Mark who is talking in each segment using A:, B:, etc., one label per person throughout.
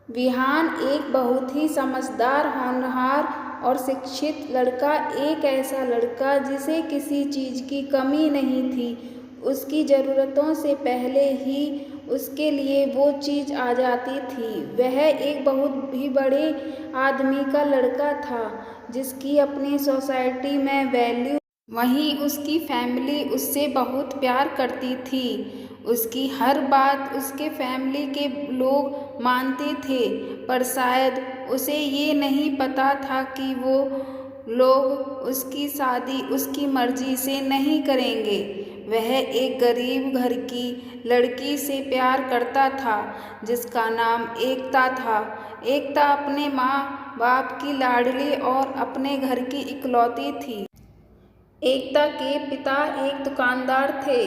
A: विहान एक बहुत ही समझदार, होनहार और शिक्षित लड़का, एक ऐसा लड़का जिसे किसी चीज़ की कमी नहीं थी। उसकी ज़रूरतों से पहले ही उसके लिए वो चीज़ आ जाती थी। वह एक बहुत ही बड़े आदमी का लड़का था, जिसकी अपनी सोसाइटी में वैल्यू, वहीं उसकी फैमिली उससे बहुत प्यार करती थी। उसकी हर बात उसके फैमिली के लोग मानते थे, पर शायद उसे ये नहीं पता था कि वो लोग उसकी शादी उसकी मर्जी से नहीं करेंगे। वह एक गरीब घर की लड़की से प्यार करता था, जिसका नाम एकता था। एकता अपने माँ बाप की लाडली और अपने घर की इकलौती थी। एकता के पिता एक दुकानदार थे।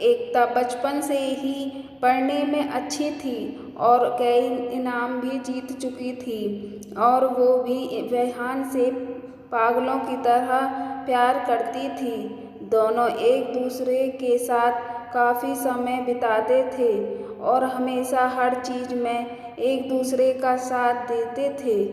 A: एकता बचपन से ही पढ़ने में अच्छी थी और कई इनाम भी जीत चुकी थी, और वो भी विहान से पागलों की तरह प्यार करती थी। दोनों एक दूसरे के साथ काफ़ी समय बिताते थे और हमेशा हर चीज़ में एक दूसरे का साथ देते थे।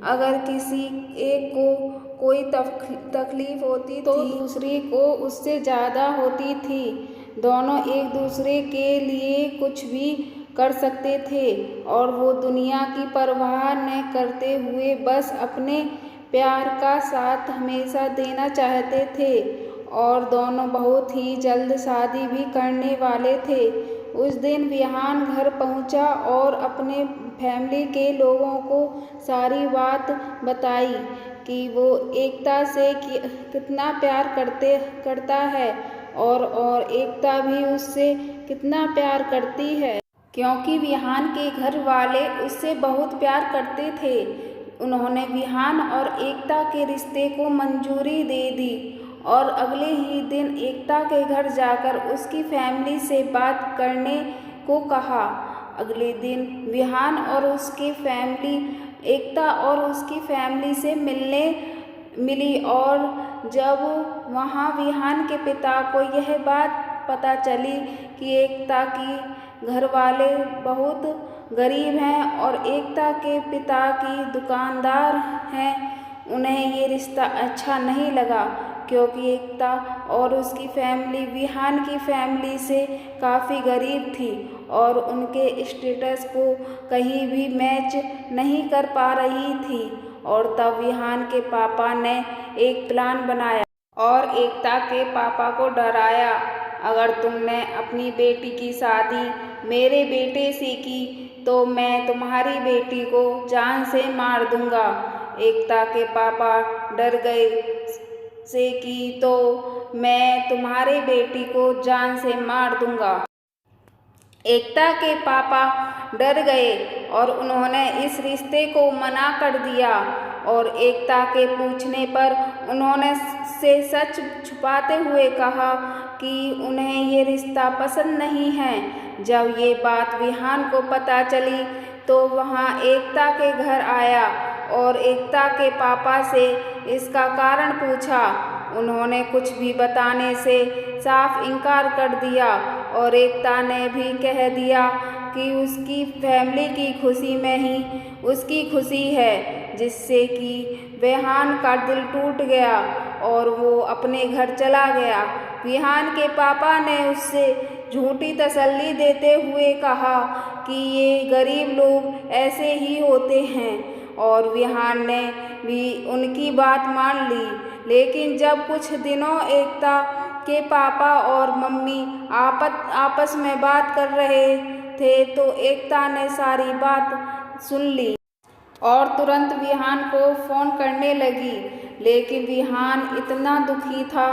A: अगर किसी एक को कोई तकलीफ होती तो दूसरी को उससे ज़्यादा होती थी। दोनों एक दूसरे के लिए कुछ भी कर सकते थे, और वो दुनिया की परवाह न करते हुए बस अपने प्यार का साथ हमेशा देना चाहते थे। और दोनों बहुत ही जल्द शादी भी करने वाले थे। उस दिन विहान घर पहुंचा और अपने फैमिली के लोगों को सारी बात बताई कि वो एकता से कितना प्यार करता है, और एकता भी उससे कितना प्यार करती है, क्योंकि विहान के घर वाले उससे बहुत प्यार करते थे। उन्होंने विहान और एकता के रिश्ते को मंजूरी दे दी और अगले ही दिन एकता के घर जाकर उसकी फैमिली से बात करने को कहा। अगले दिन विहान और उसकी फैमिली एकता और उसकी फैमिली से मिलने मिली, और जब वहाँ विहान के पिता को यह बात पता चली कि एकता की घर वाले बहुत गरीब हैं और एकता के पिता की दुकानदार हैं, उन्हें ये रिश्ता अच्छा नहीं लगा, क्योंकि एकता और उसकी फैमिली विहान की फैमिली से काफ़ी गरीब थी और उनके स्टेटस को कहीं भी मैच नहीं कर पा रही थी। और तब विहान के पापा ने एक प्लान बनाया और एकता के पापा को डराया, अगर तुमने अपनी बेटी की शादी मेरे बेटे से की तो मैं तुम्हारी बेटी को जान से मार दूंगा। एकता के पापा डर गए से की तो मैं तुम्हारे बेटी को जान से मार दूंगा। एकता के पापा डर गए और उन्होंने इस रिश्ते को मना कर दिया, और एकता के पूछने पर उन्होंने से सच छुपाते हुए कहा कि उन्हें ये रिश्ता पसंद नहीं है। जब ये बात विहान को पता चली तो वहाँ एकता के घर आया और एकता के पापा से इसका कारण पूछा। उन्होंने कुछ भी बताने से साफ इनकार कर दिया, और एकता ने भी कह दिया कि उसकी फैमिली की खुशी में ही उसकी खुशी है, जिससे कि विहान का दिल टूट गया और वो अपने घर चला गया। विहान के पापा ने उससे झूठी तसल्ली देते हुए कहा कि ये गरीब लोग ऐसे ही होते हैं, और विहान ने भी उनकी बात मान ली। लेकिन जब कुछ दिनों एकता के पापा और मम्मी आपस में बात कर रहे थे तो एकता ने सारी बात सुन ली और तुरंत विहान को फ़ोन करने लगी। लेकिन विहान इतना दुखी था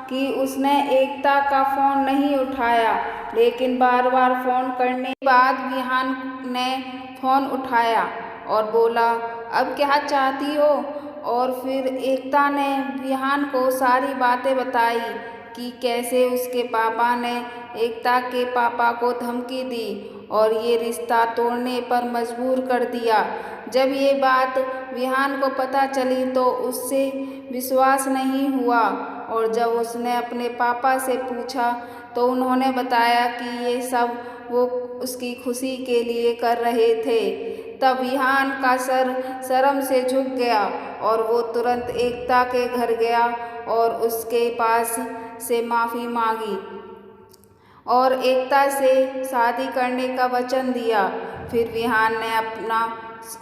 A: कि उसने एकता का फ़ोन नहीं उठाया। लेकिन बार बार फ़ोन करने के बाद विहान ने फ़ोन उठाया और बोला, अब क्या चाहती हो? और फिर एकता ने विहान को सारी बातें बताई कि कैसे उसके पापा ने एकता के पापा को धमकी दी और ये रिश्ता तोड़ने पर मजबूर कर दिया। जब ये बात विहान को पता चली तो उससे विश्वास नहीं हुआ, और जब उसने अपने पापा से पूछा तो उन्होंने बताया कि ये सब वो उसकी खुशी के लिए कर रहे थे। तब विहान का सर शर्म से झुक गया और वो तुरंत एकता के घर गया और उसके पास से माफ़ी मांगी और एकता से शादी करने का वचन दिया। फिर विहान ने अपना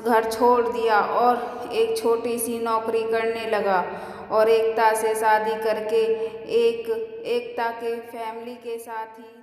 A: घर छोड़ दिया और एक छोटी सी नौकरी करने लगा और एकता से शादी करके एकता के फैमिली के साथ ही